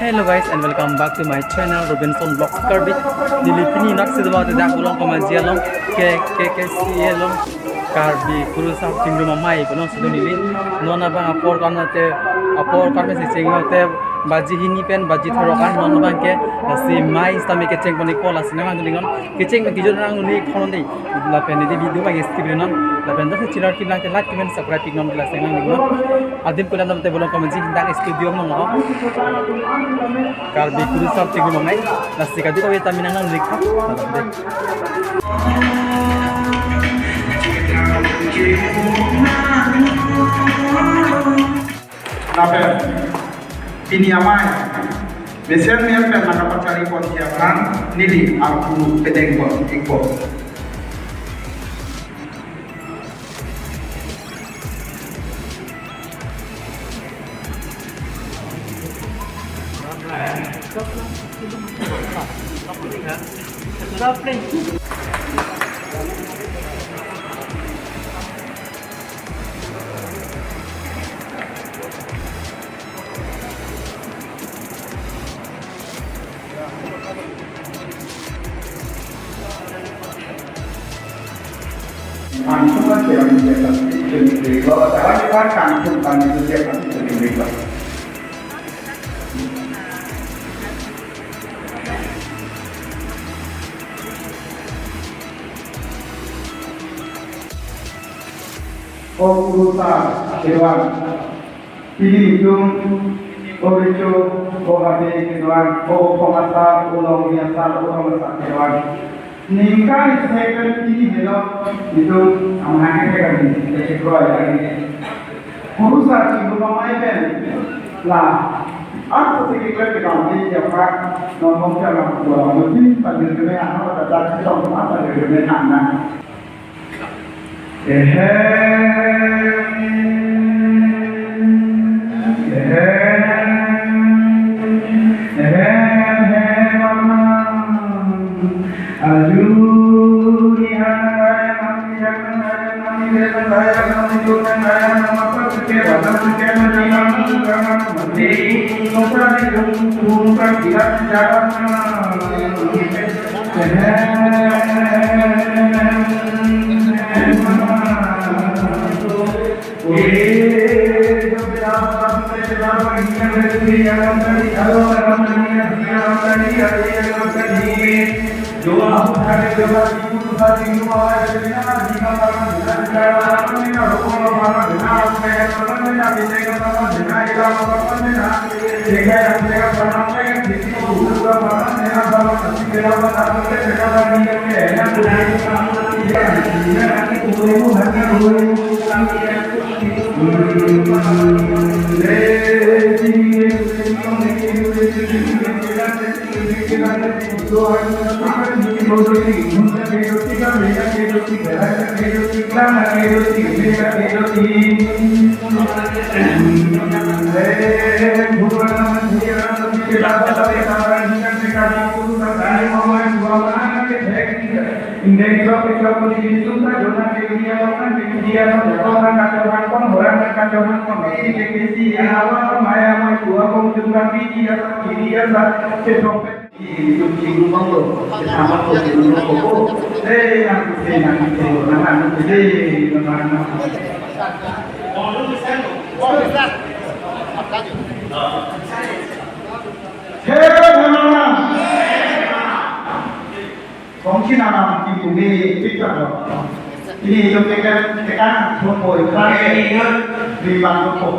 Hello guys and welcome back to my channel Robinson Vlogs Karbi. Dilipini nak sedua tidak ulang komentar long kkca long karbi Kura chigrum amei belum sudah nili. Nona bang apor karena si cenggote baji hini pen baji thorokan nona bang ke si mai stami ke ceng poni kola sinang dengan keceng kijor nang nuni konon di lapen di video bang skip non lapen dah cilar kilang te like comment subscribe non kelas senang dengan adim kulan nam te bolong komentar hindak studio non karbi Kura chigrum amei nasi kadu kau eta minang nang likha Napen ini amai mesin ni pen nak pacari konsiapan nili aku pedeng ko ikut langsung aja yang mencetak jadi kalau saya kan langsung kan itu dia kan jadi berita. Oh Kura Dewan pilih ujung oh ricu oh hati Dewan oh pengasar ulang biasa ulang besar Dewan ningkai second ini hello itu amanahnya kan di sekolah lagi Kura chigrum amei pen lah aku sedikit kita ini siapa ngomong sama gua mungkin pada dunia apa ada kita apa di dunia anak ini yang tekan tombol di bangku